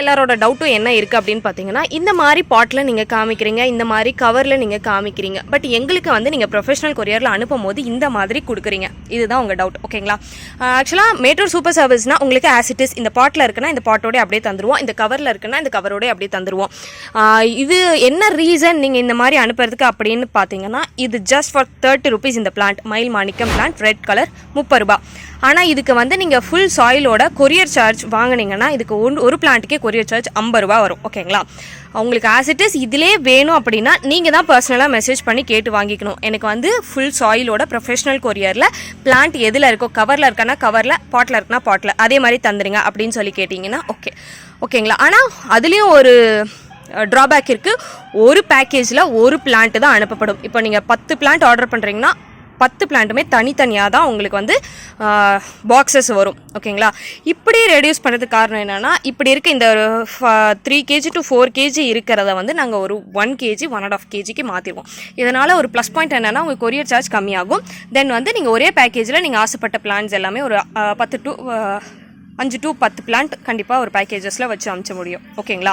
எல்லாரோட டவுட்டும் என்ன இருக்குது அப்படின்னு பார்த்தீங்கன்னா, இந்த மாதிரி பாட்டில் நீங்கள் காமிக்கிறீங்க, இந்த மாதிரி கவரில் நீங்கள் காமிக்கிறீங்க, பட் எங்களுக்கு வந்து நீங்கள் ப்ரொஃபஷனல் கொரியரில் அனுப்பும் போது இந்த மாதிரி கொடுக்குறீங்க. இதுதான் உங்கள் டவுட். ஓகேங்களா? ஆக்சுவலாக மேட்டூர் சூப்பர் சர்வீஸ்னால் உங்களுக்கு ஆஸ் இட் இஸ் இந்த பாட்டில் இருக்குன்னா இந்த பாட்டோடய அப்படியே தந்துடுவோம், இந்த கவரில் இருக்குன்னா இந்த கவரோடய அப்படியே தந்துடுவோம். இது என்ன ரீசன் நீங்கள் இந்த மாதிரி அனுப்புறதுக்கு அப்படின்னு பார்த்தீங்கன்னா, இது ஜஸ்ட் ஃபார் 30 rupees இந்த பிளான்ட், மயில் மாணிக்கம் பிளான்ட், ரெட் கலர், 30 ரூபா. ஆனால் இதுக்கு வந்து நீங்கள் ஃபுல் சாயிலோட கொரியர் சார்ஜ் வாங்கினீங்கன்னா இதுக்கு ஒரு பிளான்ட்டுக்கே கொரியர் சார்ஜ் 50 ரூபா வரும். ஓகேங்களா? உங்களுக்கு ஆஸ் இட் இஸ் இதிலே வேணும் அப்படின்னா நீங்கள் தான் பர்சனலாக மெசேஜ் பண்ணி கேட்டு வாங்கிக்கணும். எனக்கு வந்து ஃபுல் சாயிலோட ப்ரொஃபஷனல் கொரியரில் பிளான்ட் எதில் இருக்கோ, கவரில் இருக்கானா கவரில், பாட்டில் இருக்குன்னா பாட்டில், அதே மாதிரி தந்துடுங்க அப்படின்னு சொல்லி கேட்டிங்கன்னா ஓகேங்களா? ஆனால் அதுலேயும் ஒரு ட்ராபேக் இருக்குது. ஒரு பேக்கேஜில் ஒரு பிளான்ட்டு தான் அனுப்பப்படும். இப்போ நீங்கள் 10 பிளான்ட் ஆர்டர் பண்ணுறீங்கன்னா 10 பிளான்ட்டுமே தனித்தனியாக தான் உங்களுக்கு வந்து பாக்ஸஸ் வரும். ஓகேங்களா? இப்படி ரெடியூஸ் பண்ணுறதுக்கு காரணம் என்னென்னா, இப்படி இருக்க இந்த 3 kg to 4 kg இருக்கிறத வந்து நாங்கள் ஒரு 1 kg 1.5 kgக்கு மாற்றிடுவோம். இதனால் ஒரு ப்ளஸ் பாயிண்ட் என்னென்னா, உங்களுக்கு கொரியர் சார்ஜ் கம்மியாகும். தென் வந்து நீங்கள் ஒரே பேக்கேஜில் நீங்கள் ஆசைப்பட்ட பிளான்ஸ் எல்லாமே ஒரு 5 to 10 பிளான்ட் கண்டிப்பாக ஒரு பேக்கேஜஸில் வச்சு அனுப்பிச்ச முடியும். ஓகேங்களா?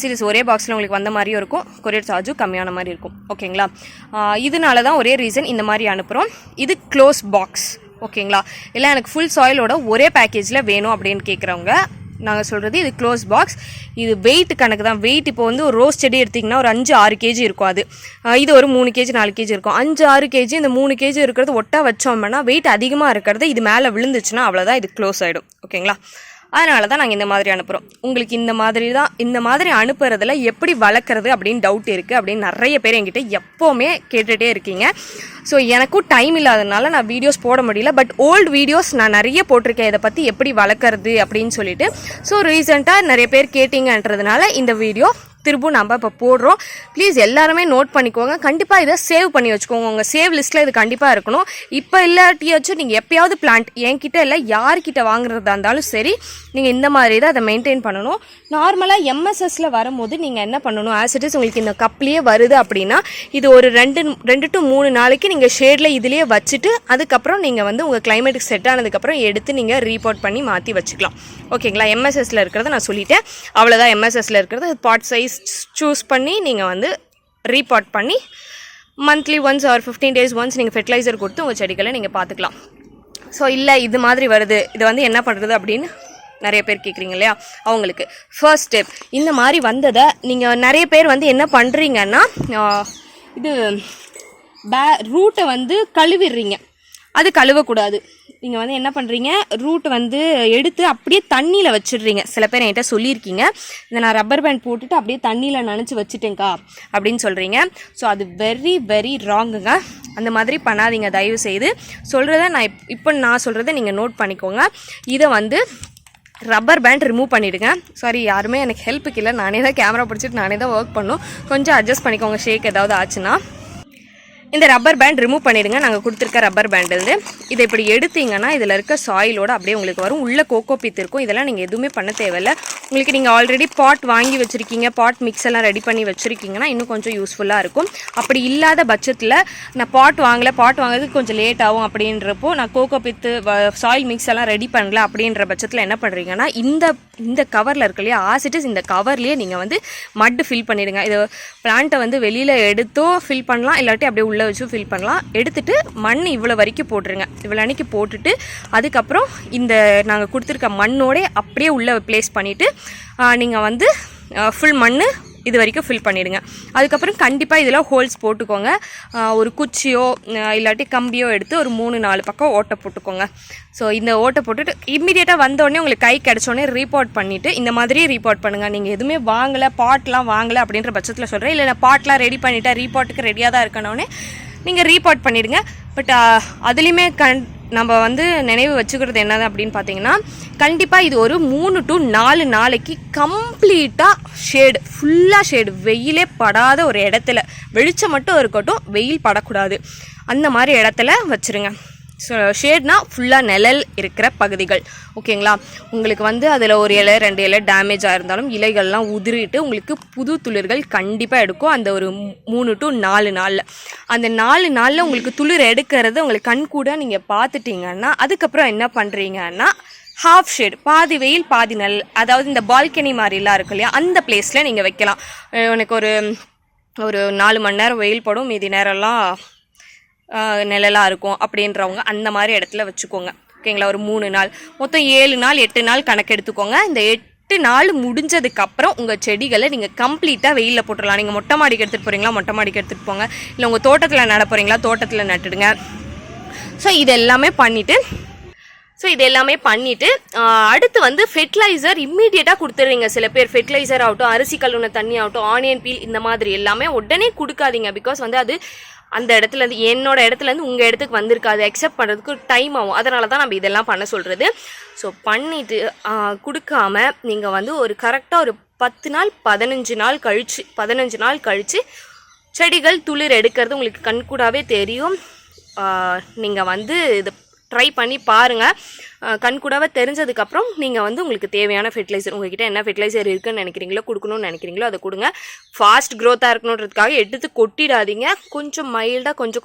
சீரியஸ் ஒரே பாக்ஸில் உங்களுக்கு வந்த மாதிரியும் இருக்கும், கொரியர் சார்ஜும் கம்மியான மாதிரி இருக்கும். ஓகேங்களா? இதனால தான் ஒரே ரீசன் இந்த மாதிரி அனுப்புகிறோம். இது க்ளோஸ் பாக்ஸ். ஓகேங்களா? இல்லை எனக்கு ஃபுல் சாயிலோட ஒரே பேக்கேஜில் வேணும் அப்படின்னு கேட்குறவங்க நாங்கள் சொல்கிறது இது க்ளோஸ் பாக்ஸ். இது வெயிட் கணக்கு தான். வெயிட் இப்போ வந்து ஒரு ரோஸ் செடி எடுத்திங்கன்னா ஒரு 5-6 kg இருக்கும். அது இது ஒரு 3 kg 4 kg இருக்கும். 5-6 kg இந்த 3 kg இருக்கிறது ஒட்டா வச்சோம்னா வெயிட் அதிகமாக இருக்கிறது இது மேலே விழுந்துச்சுன்னா அவ்வளோதான், இது க்ளோஸ் ஆகிடும். ஓகேங்களா? அதனால தான் நாங்கள் இந்த மாதிரி அனுப்புகிறோம். உங்களுக்கு இந்த மாதிரி அனுப்புறதுல எப்படி வளர்க்குறது அப்படின்னு டவுட் இருக்குது அப்படின்னு நிறைய பேர் என்கிட்ட எப்போவுமே கேட்டுகிட்டே இருக்கீங்க. ஸோ எனக்கும் டைம் இல்லாததுனால நான் வீடியோஸ் போட முடியல. பட் ஓல்டு வீடியோஸ் நான் நிறைய போட்டிருக்கேன் இதை பற்றி எப்படி வளர்க்குறது அப்படின்னு சொல்லிட்டு. ஸோ ரீசெண்டாக நிறைய பேர் கேட்டிங்கன்றதுனால இந்த வீடியோ திரும்பவும் நம்ம இப்போ போடுறோம். ப்ளீஸ் எல்லாருமே நோட் பண்ணிக்கோங்க. கண்டிப்பாக இதை சேவ் பண்ணி வச்சுக்கோங்க. உங்கள் சேவ் லிஸ்ட்டில் இது கண்டிப்பாக இருக்கணும். இப்போ இல்லாட்டியாச்சும் நீங்கள் எப்போயாவது பிளான்ட் என்கிட்ட இல்லை யார்கிட்ட வாங்குறதா இருந்தாலும் சரி, நீங்கள் இந்த மாதிரி தான் அதை மெயின்டைன் பண்ணணும். நார்மலாக எம்எஸ்எஸில் வரும்போது நீங்கள் என்ன பண்ணணும், ஆஸ் இட் இஸ் உங்களுக்கு இந்த கப்லேயே வருது அப்படின்னா இது ஒரு 2 to 3 நாளைக்கு நீங்கள் ஷேடில் இதிலேயே வச்சுட்டு அதுக்கப்புறம் நீங்கள் வந்து உங்கள் கிளைமேட்டுக்கு செட் ஆனதுக்கப்புறம் எடுத்து நீங்கள் ரீபோர்ட் பண்ணி மாற்றி வச்சுக்கலாம். ஓகேங்களா? எம்எஸ்எஸில் இருக்கிறத நான் சொல்லிட்டேன். அவ்வளோதான். எம்எஸ்எஸில் இருக்கிறது பாட் சைஸ் சூஸ் பண்ணி நீங்கள் வந்து ரீபாட் பண்ணி monthly once or 15 days once நீங்கள் ஃபெர்டிலைசர் கொடுத்து உங்கள் செடிகளை நீங்கள் பார்த்துக்கலாம். ஸோ இல்லை இது மாதிரி வருது, இது வந்து என்ன பண்ணுறது அப்படின்னு நிறைய பேர் கேட்குறீங்க இல்லையா, அவங்களுக்கு ஃபர்ஸ்ட் ஸ்டெப் இந்த மாதிரி வந்ததை நீங்கள் நிறைய பேர் வந்து என்ன பண்ணுறீங்கன்னா, இது ரூட்டை வந்து கழுவிடுறீங்க. அது கழுவக்கூடாது. நீங்கள் வந்து என்ன பண்ணுறீங்க, ரூட் வந்து எடுத்து அப்படியே தண்ணியில் வச்சிடுறீங்க. சில பேர் என்கிட்ட சொல்லியிருக்கீங்க, இதை நான் ரப்பர் பேண்ட் போட்டுட்டு அப்படியே தண்ணியில் நனைச்சி வச்சுட்டேங்க்கா அப்படின்னு சொல்கிறீங்க. ஸோ அது வெரி வெரி ராங்குங்க. அந்த மாதிரி பண்ணாதீங்க தயவு செய்து. சொல்கிறத நான் சொல்கிறத நீங்கள் நோட் பண்ணிக்கோங்க. இதை வந்து ரப்பர் பேண்ட் ரிமூவ் பண்ணிவிடுங்க. சாரி, யாருமே எனக்கு ஹெல்ப்புக்கு இல்லை, நானே தான் கேமரா பிடிச்சிட்டு நானே தான் ஒர்க் பண்ணும். கொஞ்சம் அட்ஜஸ்ட் பண்ணிக்கோங்க ஷேக் ஏதாவது ஆச்சுன்னா. இந்த ரப்பர் பேண்ட் ரிமூவ் பண்ணிவிடுங்க. நாங்கள் கொடுத்துருக்க ரப்பர் பேண்ட்லேருந்து இதை இப்படி எடுத்தீங்கன்னா இதில் இருக்க சாயிலோடு அப்படியே உங்களுக்கு வரும். உள்ளே கோகோ பீத் இருக்கும். இதெல்லாம் நீங்கள் எதுவுமே பண்ண தேவையில்லை. உங்களுக்கு நீங்கள் ஆல்ரெடி பாட் வாங்கி வச்சுருக்கீங்க, பாட் மிக்ஸ் எல்லாம் ரெடி பண்ணி வச்சுருக்கீங்கன்னா இன்னும் கொஞ்சம் யூஸ்ஃபுல்லாக இருக்கும். அப்படி இல்லாத பட்சத்தில் நான் பாட் வாங்குறதுக்கு கொஞ்சம் லேட் ஆகும் அப்படின்றப்போ நான் கோகோ பீத்து சாயில் மிக்ஸ் எல்லாம் ரெடி பண்ணல அப்படின்ற பட்சத்தில் என்ன பண்ணுறீங்கன்னா, இந்த கவரில் இருக்கு இல்லையா, ஆசிட்டிஸ் இந்த கவர்லேயே நீங்கள் வந்து மட்டு ஃபில் பண்ணிடுங்க. இது பிளான்ட்டை வந்து வெளியில் எடுத்தும் ஃபில் பண்ணலாம், இல்லாட்டி அப்படியே உள்ளே வச்சு ஃபில் பண்ணலாம். எடுத்துட்டு மண் இவ்வளோ வரைக்கும் போட்டுருங்க. இவ்வளோ அன்னைக்கு போட்டுட்டு அதுக்கப்புறம் இந்த நாங்கள் கொடுத்துருக்க மண்ணோட அப்படியே உள்ளே ப்ளேஸ் பண்ணிவிட்டு நீங்கள் வந்து ஃபுல் மண் இது வரைக்கும் ஃபில் பண்ணிவிடுங்க. அதுக்கப்புறம் கண்டிப்பாக இதில் ஹோல்ஸ் போட்டுக்கோங்க. ஒரு குச்சியோ இல்லாட்டி கம்பியோ எடுத்து ஒரு 3-4 பக்கம் ஓட்டை போட்டுக்கோங்க. ஸோ இந்த ஓட்டை போட்டுட்டு இம்மிடியேட்டாக வந்தோடனே உங்களுக்கு கை கிடச்சோடனே ரீபோர்ட் பண்ணிவிட்டு இந்த மாதிரி ரீபோர்ட் பண்ணுங்கள். நீங்கள் எதுவுமே பாட்லாம் வாங்கலை அப்படின்ற பட்சத்தில் சொல்கிறேன். இல்லை நான் பாட்லாம் ரெடி பண்ணிவிட்டேன், ரீபோர்ட்டுக்கு ரெடியாக தான் இருக்கணுன்னே நீங்கள் ரீபோர்ட் பண்ணிவிடுங்க. பட் அதுலேயுமே நம்ம வந்து நினைவு வச்சுக்கிறது என்னது அப்படின்னு பார்த்தீங்கன்னா, கண்டிப்பாக இது ஒரு 3 to 4 நாளைக்கு கம்ப்ளீட்டாக ஃபுல்லாக ஷேடு வெயிலே படாத ஒரு இடத்துல, வெளிச்சம் மட்டும் இருக்கட்டும், வெயில் படக்கூடாது, அந்த மாதிரி இடத்துல வச்சுருங்க. ஸோ ஷேட்னா ஃபுல்லாக நிழல் இருக்கிற பகுதிகள். ஓகேங்களா? உங்களுக்கு வந்து அதில் ஒரு இலை 2 இலை டேமேஜ் ஆகிருந்தாலும் இலைகள்லாம் உதிரிட்டு உங்களுக்கு புது துளிர்கள் கண்டிப்பாக எடுக்கும். அந்த ஒரு 3 to 4 நாளில், அந்த 4 நாளில் உங்களுக்கு துளிர் எடுக்கிறது உங்களுக்கு கண் கூட நீங்கள் பார்த்துட்டிங்கன்னா அதுக்கப்புறம் என்ன பண்ணுறீங்கன்னா ஹாஃப் ஷேட், பாதி வெயில் பாதி நெல், அதாவது இந்த பால்கனி மாதிரிலாம் இருக்கு இல்லையா, அந்த பிளேஸில் நீங்கள் வைக்கலாம். எனக்கு ஒரு 4 மணி நேரம் வெயில் படும், மீதி நேரம்லாம் நிழலாக இருக்கும் அப்படின்றவங்க அந்த மாதிரி இடத்துல வச்சுக்கோங்க. ஓகேங்களா? ஒரு 3 நாள், மொத்தம் 7 நாள் 8 நாள் கணக்கு எடுத்துக்கோங்க. இந்த 8 நாள் முடிஞ்சதுக்கப்புறம் உங்கள் செடிகளை நீங்கள் கம்ப்ளீட்டாக வெயிலில் போட்டுடலாம். நீங்கள் மொட்டை மாடிக்கு எடுத்துகிட்டு போகிறீங்களா, மொட்டை மாடிக்கு எடுத்துகிட்டு போங்க. இல்லை உங்கள் தோட்டத்தில் நட போகிறீங்களா, தோட்டத்தில் நட்டுடுங்க. ஸோ இது எல்லாமே பண்ணிவிட்டு அடுத்து வந்து ஃபெர்டிலைசர் இம்மீடியட்டாக கொடுத்துட்றீங்க. சில பேர் ஃபெர்டிலைசர் ஆகட்டும், அரிசி கழுவுன தண்ணி ஆகட்டும், ஆனியன் பீல், இந்த மாதிரி எல்லாமே உடனே கொடுக்காதீங்க. பிகாஸ் வந்து அது அந்த இடத்துலேருந்து, என்னோட இடத்துலேருந்து உங்கள் இடத்துக்கு வந்திருக்காது, அக்செப்ட் பண்ணுறதுக்கு டைம் ஆகும். அதனால தான் நம்ம இதெல்லாம் பண்ண சொல்கிறது. ஸோ பண்ணிவிட்டு கொடுக்காம நீங்கள் வந்து ஒரு கரெக்டாக ஒரு 10 நாள் 15 நாள் கழித்து செடிகள் துளிர் எடுக்கிறது உங்களுக்கு கண்கூடாவே தெரியும். நீங்கள் வந்து இது ட்ரை பண்ணி பாருங்கள். கண்கூடாவே தெரிஞ்சதுக்கப்புறம் நீங்கள் வந்து உங்களுக்கு தேவையான ஃபெர்டிலைசர், உங்கள்கிட்ட என்ன ஃபெர்டிலைசர் இருக்குன்னு நினைக்கிறீங்களோ, கொடுக்கணும்னு நினைக்கிறீங்களோ அதை கொடுங்க. ஃபாஸ்ட் க்ரோத்தாக இருக்கணுன்றதுக்காக எடுத்து கொட்டிடாதீங்க. கொஞ்சம் மைல்டாக கொஞ்சம்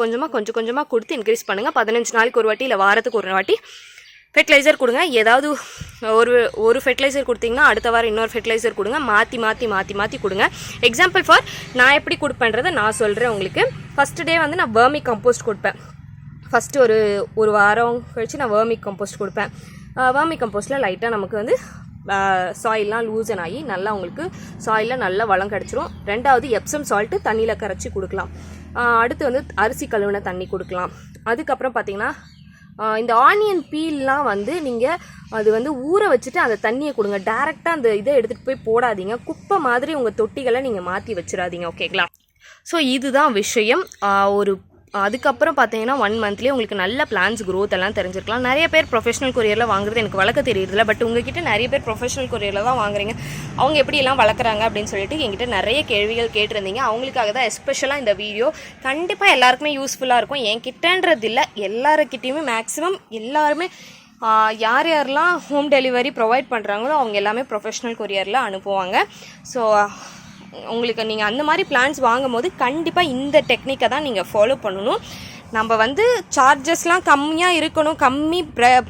கொஞ்சமாக கொடுத்து இன்க்ரீஸ் பண்ணுங்கள். 15 நாளைக்கு ஒரு வாட்டி இல்லை வாரத்துக்கு ஒரு வாட்டி ஃபெர்டிலைசர் கொடுங்க. ஏதாவது ஒரு ஃபெர்டிலைசர் கொடுத்தீங்கன்னா அடுத்த வாரம் இன்னொரு ஃபெர்டிலைசர் கொடுங்க. மாற்றி கொடுங்க. எக்ஸாம்பிள் ஃபார் நான் எப்படி கொடுப்பேன்றதை நான் சொல்கிறேன் உங்களுக்கு. ஃபஸ்ட்டு டே வந்து நான் வெர்மி கம்போஸ்ட் கொடுப்பேன். ஃபஸ்ட்டு ஒரு வாரம் கழித்து நான் வெர்மி கம்போஸ்ட் கொடுப்பேன். வெர்மி கம்போஸ்ட்டில் லைட்டாக நமக்கு வந்து சாயில்லாம் லூசன் ஆகி நல்லா உங்களுக்கு சாயிலில் நல்லா வளம் கிடச்சிரும். 2வது எப்சம் சால்ட்டு தண்ணியில் கரைச்சி கொடுக்கலாம். அடுத்து வந்து அரிசி கழுவின தண்ணி கொடுக்கலாம். அதுக்கப்புறம் பார்த்திங்கன்னா இந்த ஆனியன் பீல்லாம் வந்து நீங்கள் அது வந்து ஊற வச்சுட்டு அந்த தண்ணியை கொடுங்க. டேரெக்டாக அந்த இதை எடுத்துகிட்டு போய் போடாதீங்க. குப்பை மாதிரி உங்கள் தொட்டிகளை நீங்கள் மாற்றி வச்சிடாதீங்க. ஓகேங்களா? ஸோ இதுதான் விஷயம். அதுக்கப்புறம் பார்த்தீங்கன்னா 1 மந்த்லேயே உங்களுக்கு நல்ல பிளான்ஸ் க்ரோத் எல்லாம் தெரிஞ்சிருக்கலாம். நிறைய பேர் ப்ரொஃபஷனல் கொரியரில் வாங்குறது எனக்கு வளர்க்க தெரியுதுல, பட் உங்ககிட்ட நிறைய பேர் ப்ரொஃபஷனல் கொரியரில் தான் வாங்குறீங்க. அவங்க எப்படியெல்லாம் வளர்க்குறாங்க அப்படின்னு சொல்லிட்டு என்கிட்ட நிறைய கேள்விகள் கேட்டிருந்தீங்க. அவங்களுக்காக தான் எஸ்பெஷலாக இந்த வீடியோ. கண்டிப்பாக எல்லாருக்குமே யூஸ்ஃபுல்லாக இருக்கும். என்கிட்டன்றது இல்லை, எல்லாருக்கிட்டையுமே மேக்ஸிமம் எல்லாருமே யாரெல்லாம் ஹோம் டெலிவரி ப்ரொவைட் பண்ணுறாங்களோ அவங்க எல்லாமே ப்ரொஃபஷனல் கொரியரில் அனுப்புவாங்க. ஸோ உங்களுக்கு நீங்கள் அந்த மாதிரி பிளான்ஸ் வாங்கும் போது கண்டிப்பாக இந்த டெக்னிக்கை தான் நீங்கள் ஃபாலோ பண்ணணும். நம்ம வந்து சார்ஜஸ்லாம் கம்மியாக இருக்கணும், கம்மி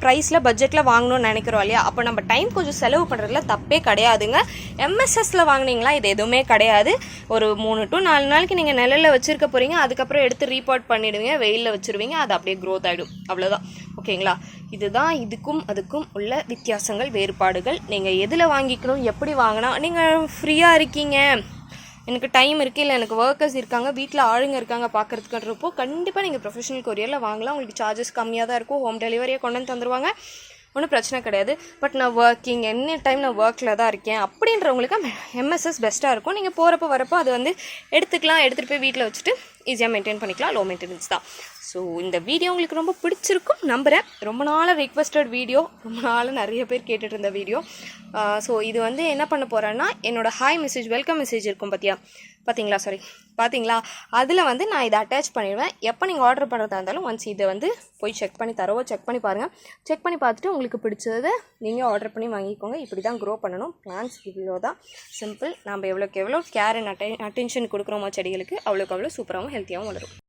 ப்ரைஸில் பட்ஜெட்டில் வாங்கணும்னு நினைக்கிறோம் இல்லையா, அப்போ நம்ம டைம் கொஞ்சம் செலவு பண்ணுறதுல தப்பே கிடையாதுங்க. எம்எஸ்எஸில் வாங்கினீங்களா இது எதுவுமே கிடையாது. ஒரு 3 to 4 நாளைக்கு நீங்கள் நிழலில் வச்சுருக்க போகிறீங்க. அதுக்கப்புறம் எடுத்து ரீபார்ட் பண்ணிவிடுவீங்க, வெயிலில் வச்சுருவீங்க, அது அப்படியே க்ரோத் ஆகிடும். அவ்வளோதான். ஓகேங்களா? இதுதான் இதுக்கும் அதுக்கும் உள்ள வித்தியாசங்கள், வேறுபாடுகள். நீங்கள் எதில் வாங்கிக்கணும், எப்படி வாங்கினா, நீங்கள் ஃப்ரீயாக இருக்கீங்க, எனக்கு டைம் இருக்குது, இல்லை எனக்கு ஒர்க்கர்ஸ் இருக்காங்க, வீட்டில் ஆளுங்க இருக்காங்க பார்க்குறதுக்குன்றப்போ கண்டிப்பாக நீங்கள் ப்ரொஃபஷனல் கொரியரில் வாங்கலாம். உங்களுக்கு சார்ஜஸ் கம்மியாக தான் இருக்கும். ஹோம் டெலிவரியை கொண்டு வந்து தந்துடுவாங்க. ஒன்றும் பிரச்சனை கிடையாது. பட் நான் ஒர்க்கிங், எனி டைம் நான் ஒர்க்கில் தான் இருக்கேன் அப்படின்றவங்களுக்கு எம்எஸ்எஸ் பெஸ்ட்டாக இருக்கும். நீங்கள் போகிறப்போ வரப்போ அது வந்து எடுத்துகிட்டு போய் வீட்டில் வச்சுட்டு ஈஸியாக மெயின்டைன் பண்ணிக்கலாம். லோ மெயின்டெனன்ஸ் தான். ஸோ இந்த வீடியோ உங்களுக்கு ரொம்ப பிடிச்சிருக்கும் நம்புகிறேன். ரொம்ப நாளாக ரிக்வெஸ்டட் வீடியோ, ரொம்ப நாளாக நிறைய பேர் கேட்டுட்டு இருந்த வீடியோ. ஸோ இது வந்து என்ன பண்ண போகிறேன்னா, என்னோடய ஹாய் மெசேஜ், வெல்கம் மெசேஜ் இருக்கும் பார்த்தீங்களா, அதில் வந்து நான் இதை அட்டாச் பண்ணிடுவேன். எப்போ நீங்கள் ஆர்டர் பண்ணுறதா இருந்தாலும் ஒன்ஸ் இதை வந்து போய் செக் பண்ணி பாருங்கள். செக் பண்ணி பார்த்துட்டு உங்களுக்கு பிடிச்சதை நீங்கள் ஆர்டர் பண்ணி வாங்கிக்கோங்க. இப்படி தான் க்ரோ பண்ணணும். பிளான்ஸ் இவ்வளோ தான் சிம்பிள். நம்ம எவ்வளோக்கு எவ்வளோ கேர் அண்ட் அட்டென்ஷன் கொடுக்குறோமோ செடிகளுக்கு, அவ்வளோக்கு அவ்வளோ சூப்பராகவும் ஹெல்த்தியாகவும் வளரும்.